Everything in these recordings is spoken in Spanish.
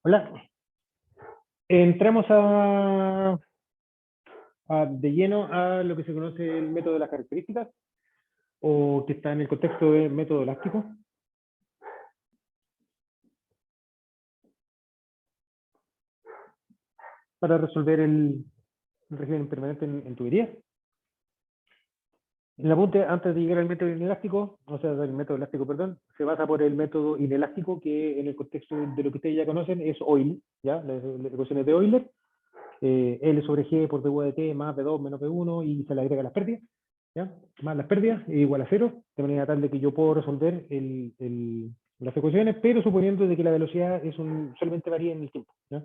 Hola, entramos de lleno a lo que se conoce el método de las características, o que está en el contexto del método elástico. Para resolver el régimen permanente en tubería. En el apunte, antes de llegar al método inelástico, o sea, del método elástico, perdón, se basa por el método inelástico, que en el contexto de lo que ustedes ya conocen es Euler, ¿ya? Las ecuaciones de Euler, L sobre G por dv de t más B2 menos B1, y se le agrega las pérdidas, ¿ya? Más las pérdidas, igual a cero, de manera tal de que yo puedo resolver las ecuaciones, pero suponiendo de que la velocidad solamente varía en el tiempo, ¿ya?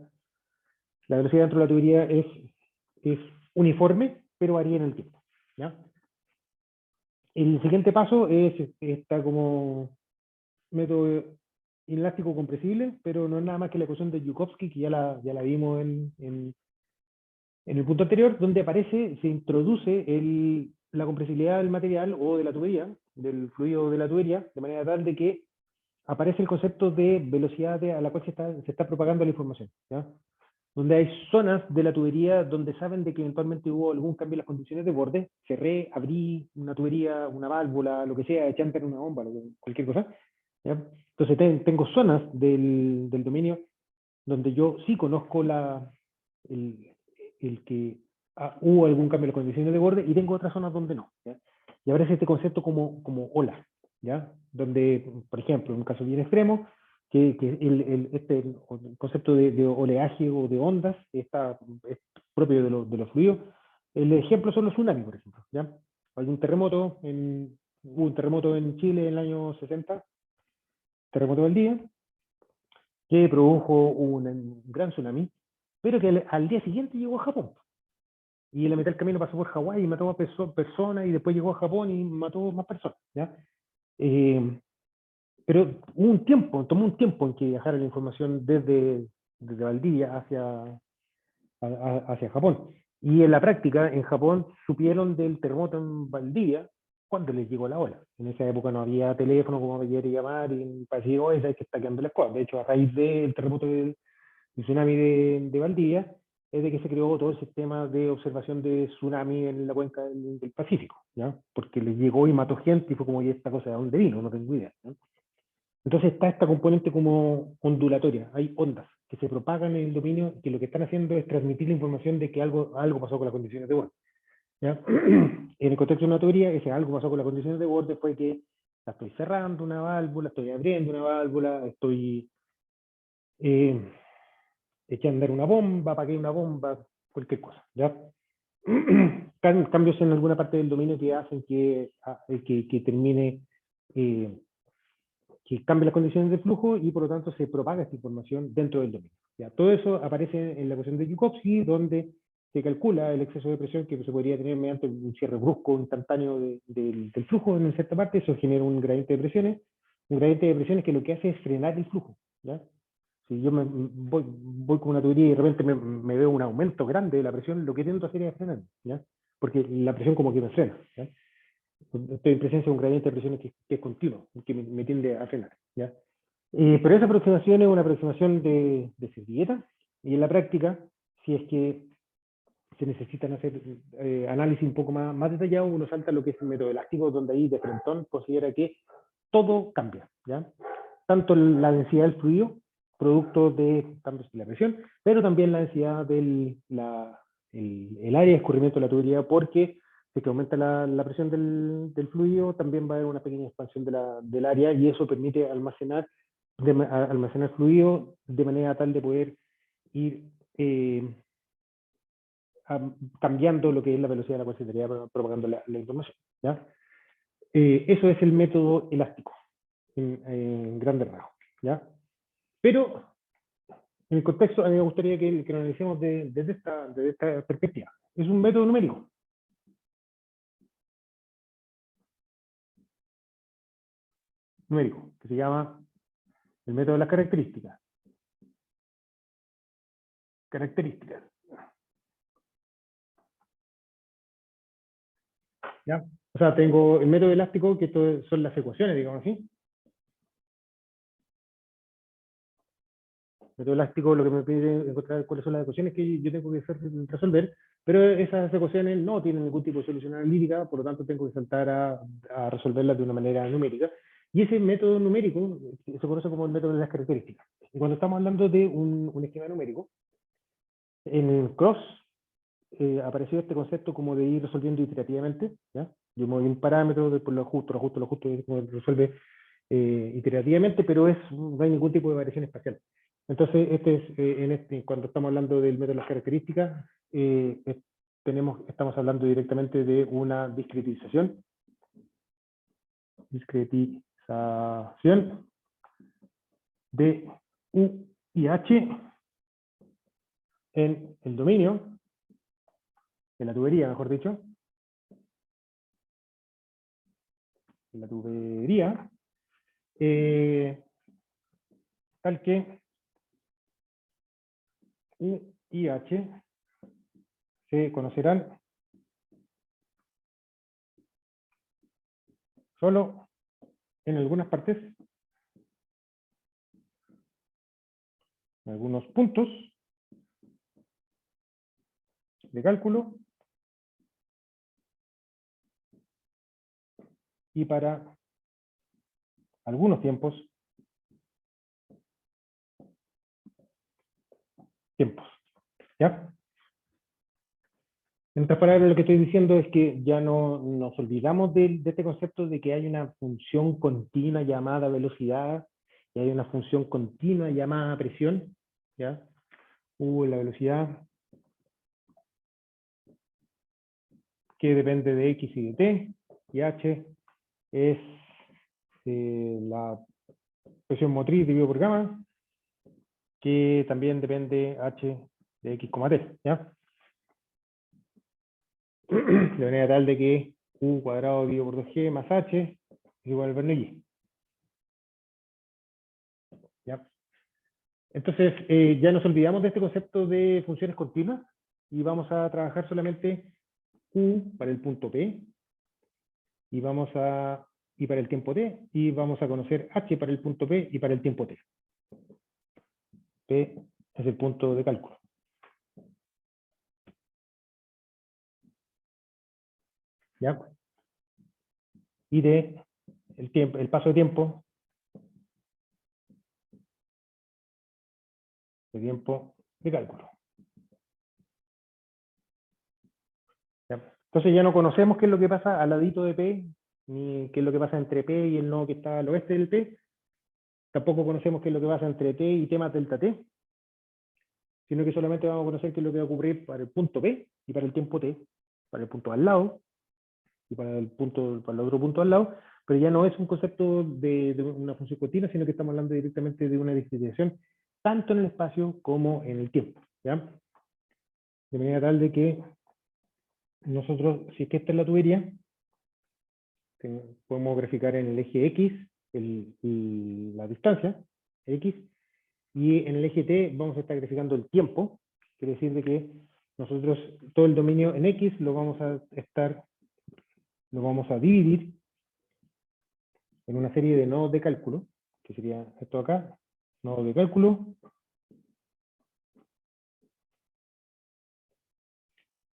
La velocidad dentro de la tubería es uniforme, pero varía en el tiempo, ¿ya? El siguiente paso está como método inelástico compresible, pero no es nada más que la ecuación de Joukowski, que ya la vimos en el punto anterior, donde se introduce la compresibilidad del material o de la tubería, del fluido de la tubería, de manera tal de que aparece el concepto de velocidad a la cual se está propagando la información, ¿ya? Donde hay zonas de la tubería donde saben de que eventualmente hubo algún cambio en las condiciones de borde, cerré, abrí una tubería, una válvula, lo que sea, eché a andar una bomba, cualquier cosa, ¿ya? Entonces tengo zonas del dominio donde yo sí conozco el, el que hubo algún cambio en las condiciones de borde, y tengo otras zonas donde no, ¿ya? Y ahora es este concepto como ola, ¿ya? Donde, por ejemplo, en un caso bien extremo, que este concepto de oleaje o de ondas es propio de los fluidos. El ejemplo son los tsunamis, por ejemplo, ¿ya? Hubo un terremoto en Chile en el año 60, terremoto del día, que produjo un gran tsunami, pero que al día siguiente llegó a Japón. Y la mitad del camino pasó por Hawái y mató a personas, y después llegó a Japón y mató más personas, ¿ya? Pero tomó un tiempo en que viajara la información desde Valdivia hacia Japón. Y en la práctica, en Japón, supieron del terremoto en Valdivia cuando les llegó la ola. En esa época no había teléfono como me quiere llamar y para decir, oye, ¿sabes que está quedando la escuadra? De hecho, a raíz del terremoto del tsunami de Valdivia, es de que se creó todo el sistema de observación de tsunami en la cuenca del Pacífico, ¿ya? Porque les llegó y mató gente y fue como, ¿y esta cosa de dónde vino? No tengo idea, ¿no? Entonces está esta componente como ondulatoria, hay ondas que se propagan en el dominio, que lo que están haciendo es transmitir la información de que algo pasó con las condiciones de borde, ¿ya? En el contexto de una teoría, ese algo pasó con las condiciones de borde fue que la estoy cerrando una válvula, estoy abriendo una válvula, estoy eh, eché a andar una bomba, apagué una bomba, cualquier cosa, ¿ya? Cambios en alguna parte del dominio que hacen que termine, eh, que cambie las condiciones de flujo, y por lo tanto se propaga esta información dentro del dominio, ¿ya? Todo eso aparece en la ecuación de Joukowski, donde se calcula el exceso de presión que se podría tener mediante un cierre brusco, instantáneo del flujo en cierta parte. Eso genera un gradiente de presiones que lo que hace es frenar el flujo, ¿ya? Si yo voy con una tubería y de repente me veo un aumento grande de la presión, lo que tiendo a hacer es frenar, ¿ya? Porque la presión como que me frena, ¿ya? Estoy en presencia de un gradiente de presiones que es continuo, que me tiende a frenar, ¿ya? Pero esa aproximación es una aproximación de servilleta, y en la práctica, si es que se necesitan hacer análisis un poco más detallado, uno salta a lo que es el método elástico, donde ahí de frentón considera que todo cambia, ¿ya? Tanto la densidad del fluido, producto de cambios de la presión, pero también la densidad el área de escurrimiento de la tubería, porque si que aumenta la presión del fluido, también va a haber una pequeña expansión del área, y eso permite almacenar fluido de manera tal de poder ir cambiando lo que es la velocidad a la cual se estaría propagando la información, ¿ya? Eso es el método elástico, en grandes rasgos, ¿ya? Pero en el contexto, a mí me gustaría que lo analicemos desde esta perspectiva. Es un método numérico, que se llama el método de las características. Características, ¿ya? O sea, tengo el método elástico, que esto son las ecuaciones, digamos así, método elástico lo que me pide encontrar cuáles son las ecuaciones que yo tengo que resolver, pero esas ecuaciones no tienen ningún tipo de solución analítica, por lo tanto tengo que saltar a resolverlas de una manera numérica. Y ese método numérico se conoce como el método de las características. Y cuando estamos hablando de un esquema numérico, en el Cross apareció este concepto como de ir resolviendo iterativamente, ¿ya? Yo muevo un parámetro, después lo ajusto, como resuelve iterativamente, pero no hay ningún tipo de variación espacial. Entonces, cuando estamos hablando del método de las características, estamos hablando directamente de una discretización de U y H en el dominio, en la tubería, mejor dicho, en la tubería, tal que U y H se conocerán solo en algunas partes, en algunos puntos de cálculo, y para algunos tiempos. ¿Ya? En otras palabras, lo que estoy diciendo es que ya no nos olvidamos de este concepto de que hay una función continua llamada velocidad y hay una función continua llamada presión, ¿ya? U la velocidad, que depende de X y de T, y H es la presión motriz dividido por gamma, que también depende H de X, T, ¿ya? De manera tal de que U cuadrado dividido por 2G más H es igual al Bernoulli. ¿Ya? Entonces, ya nos olvidamos de este concepto de funciones continuas y vamos a trabajar solamente U para el punto P y para el tiempo T, y vamos a conocer H para el punto P y para el tiempo T. P es el punto de cálculo. ¿Ya? Y el paso de tiempo de cálculo. ¿Ya? Entonces ya no conocemos qué es lo que pasa al ladito de P, ni qué es lo que pasa entre P y el nodo que está al oeste del P. Tampoco conocemos qué es lo que pasa entre T y T más delta T, sino que solamente vamos a conocer qué es lo que va a ocurrir para el punto P y para el tiempo T, para el punto al lado y para el otro punto al lado, pero ya no es un concepto de una función continua, sino que estamos hablando directamente de una discretización tanto en el espacio como en el tiempo, ¿ya? De manera tal de que nosotros, si es que esta es la tubería, podemos graficar en el eje X la distancia, X, y en el eje T vamos a estar graficando el tiempo, quiere decir de que nosotros todo el dominio en X lo vamos a dividir en una serie de nodos de cálculo, que sería esto acá, nodos de cálculo.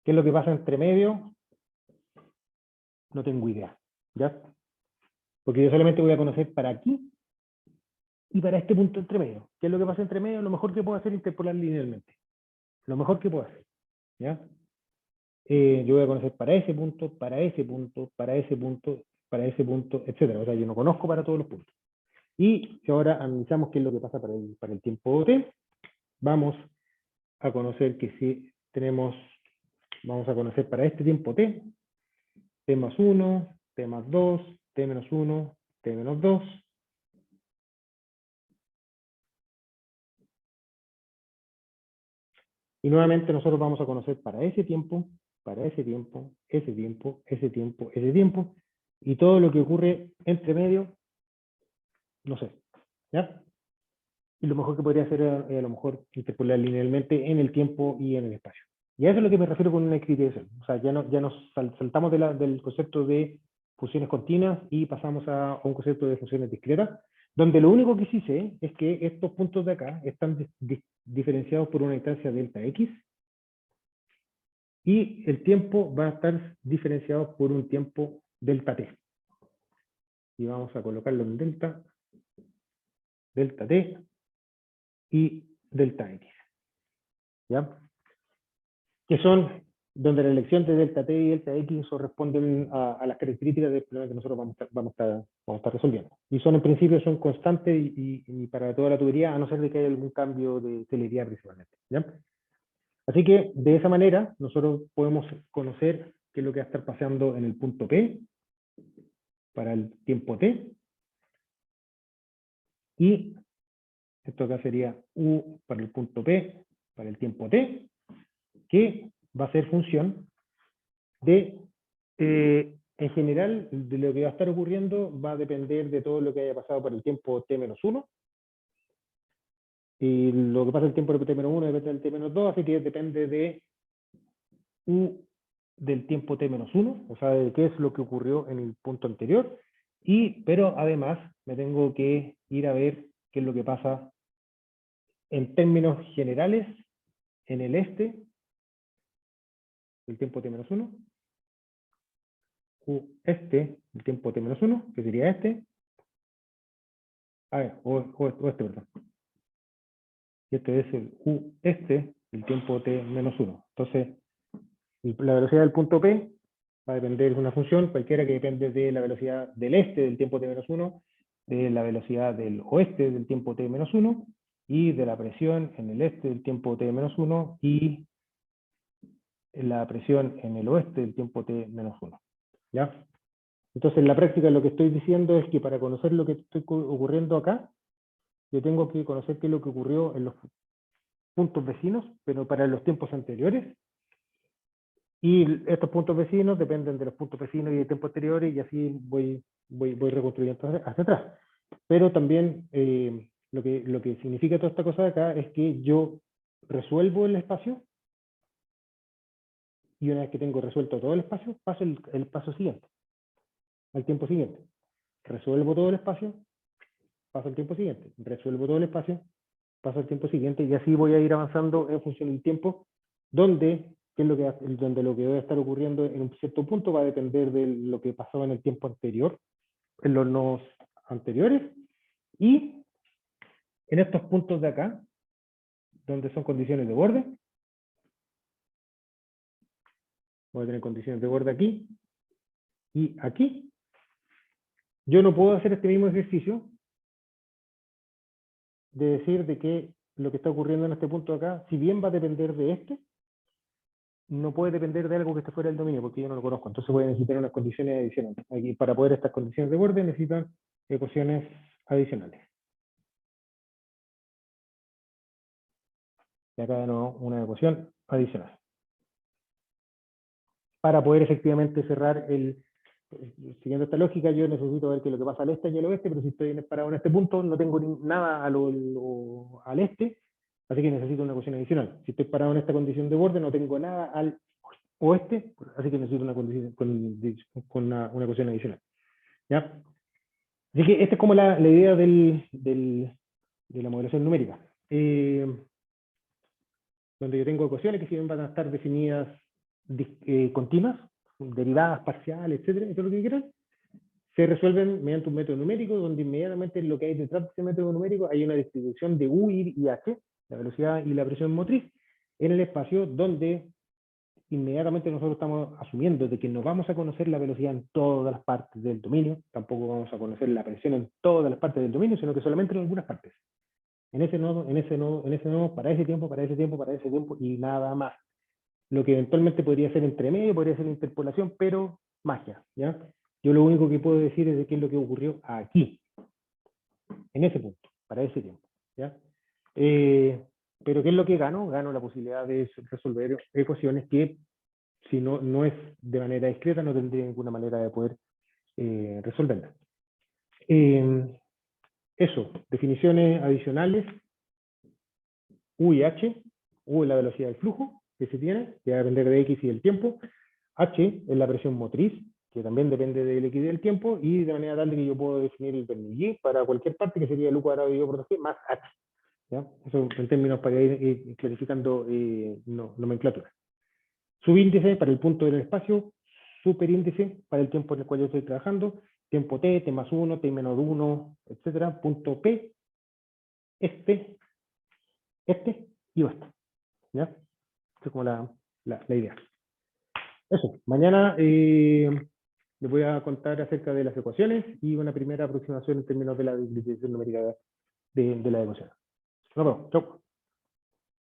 ¿Qué es lo que pasa entre medio? No tengo idea, ¿ya? Porque yo solamente voy a conocer para aquí y para este punto entre medio. ¿Qué es lo que pasa entre medio? Lo mejor que puedo hacer es interpolar linealmente. Lo mejor que puedo hacer, ¿ya? Yo voy a conocer para ese punto, para ese punto, para ese punto, para ese punto, etcétera. O sea, yo no conozco para todos los puntos. Y si ahora analizamos qué es lo que pasa para el tiempo t, vamos a conocer que si vamos a conocer para este tiempo t, t más 1, t más 2, t menos 1, t menos 2. Y nuevamente nosotros vamos a conocer para ese tiempo, para ese tiempo, ese tiempo, ese tiempo, ese tiempo, y todo lo que ocurre entre medio, no sé, ¿ya? Y lo mejor que podría hacer es a lo mejor interpolar linealmente en el tiempo y en el espacio. Y a eso es lo que me refiero con una discretización. O sea, ya nos saltamos del concepto de funciones continuas y pasamos a un concepto de funciones discretas, Donde lo único que sí sé es que estos puntos de acá están diferenciados por una distancia delta X, y el tiempo va a estar diferenciado por un tiempo delta T. Y vamos a colocarlo en delta T y delta X. ¿Ya? Que son donde la elección de delta T y delta X corresponden a las características del problema que nosotros vamos a estar resolviendo. Y son, en principio, son constantes y para toda la tubería, a no ser de que haya algún cambio de celeridad principalmente. ¿Ya? Así que, de esa manera, nosotros podemos conocer qué es lo que va a estar pasando en el punto P para el tiempo T, y esto acá sería U para el punto P para el tiempo T, que va a ser función de, en general, de lo que va a estar ocurriendo va a depender de todo lo que haya pasado por el tiempo T-1, y lo que pasa el tiempo de T-1 depende del T-2, así que depende de U del tiempo T-1, o sea, de qué es lo que ocurrió en el punto anterior, pero además me tengo que ir a ver qué es lo que pasa en términos generales en el este del tiempo T-1, U este del tiempo T-1, que sería este, o este, perdón. Y este es el U este del tiempo T-1. Entonces, la velocidad del punto P va a depender de una función cualquiera que depende de la velocidad del este del tiempo T-1, de la velocidad del oeste del tiempo T-1, y de la presión en el este del tiempo T-1 y la presión en el oeste del tiempo T-1. ¿Ya? Entonces, en la práctica lo que estoy diciendo es que para conocer lo que está ocurriendo acá, yo tengo que conocer qué es lo que ocurrió en los puntos vecinos, pero para los tiempos anteriores. Y estos puntos vecinos dependen de los puntos vecinos y de tiempos anteriores, y así voy reconstruyendo hacia atrás. Pero también lo que significa toda esta cosa de acá es que yo resuelvo el espacio, y una vez que tengo resuelto todo el espacio, paso el paso siguiente, al tiempo siguiente. Resuelvo todo el espacio, paso al tiempo siguiente. Resuelvo todo el espacio, paso al tiempo siguiente, y así voy a ir avanzando en función del tiempo, donde lo que va a estar ocurriendo en un cierto punto va a depender de lo que pasaba en el tiempo anterior, en los nodos anteriores, y en estos puntos de acá, donde son condiciones de borde, voy a tener condiciones de borde aquí y aquí. Yo no puedo hacer este mismo ejercicio de decir de que lo que está ocurriendo en este punto de acá, si bien va a depender de este, no puede depender de algo que esté fuera del dominio, porque yo no lo conozco. Entonces voy a necesitar unas condiciones adicionales. Aquí, para poder estas condiciones de borde, necesitan ecuaciones adicionales. Y acá de nuevo una ecuación adicional. Para poder efectivamente cerrar siguiendo esta lógica, yo necesito ver qué es lo que pasa al este y al oeste, pero si estoy parado en este punto, no tengo nada al este, así que necesito una ecuación adicional. Si estoy parado en esta condición de borde, no tengo nada al oeste, así que necesito una condición con una ecuación adicional. ¿Ya? Así que esta es como la idea de la modelación numérica. Donde yo tengo ecuaciones que si bien van a estar definidas continuas, derivadas parciales, etcétera, todo lo que quieran, se resuelven mediante un método numérico, donde inmediatamente lo que hay detrás de ese método numérico hay una distribución de U y H, la velocidad y la presión motriz, en el espacio, donde inmediatamente nosotros estamos asumiendo de que no vamos a conocer la velocidad en todas las partes del dominio, tampoco vamos a conocer la presión en todas las partes del dominio, sino que solamente en algunas partes. En ese nodo, para ese tiempo, y nada más. Lo que eventualmente podría ser entre medio, podría ser interpolación, pero magia, ¿ya? Yo lo único que puedo decir es de qué es lo que ocurrió aquí, en ese punto, para ese tiempo, ¿ya? Pero ¿qué es lo que gano? Gano la posibilidad de resolver ecuaciones que, si no es de manera discreta, no tendría ninguna manera de poder resolverlas. Eso, definiciones adicionales. U y H. U es la velocidad del flujo que se tiene, que va a depender de X y del tiempo. H es la presión motriz, que también depende del X del tiempo, y de manera tal de que yo puedo definir el Bernoulli para cualquier parte, que sería el U cuadrado dividido por 2G más H. ¿Ya? Eso en términos para ir clarificando nomenclatura. Subíndice para el punto del espacio, superíndice para el tiempo en el cual yo estoy trabajando, tiempo t, t más 1, t menos 1, etcétera, punto p, este y este. ¿Ya? Esa es como la idea. Eso, mañana les voy a contar acerca de las ecuaciones y una primera aproximación en términos de la distribución numérica de la ecuación. Nos vemos. Chau.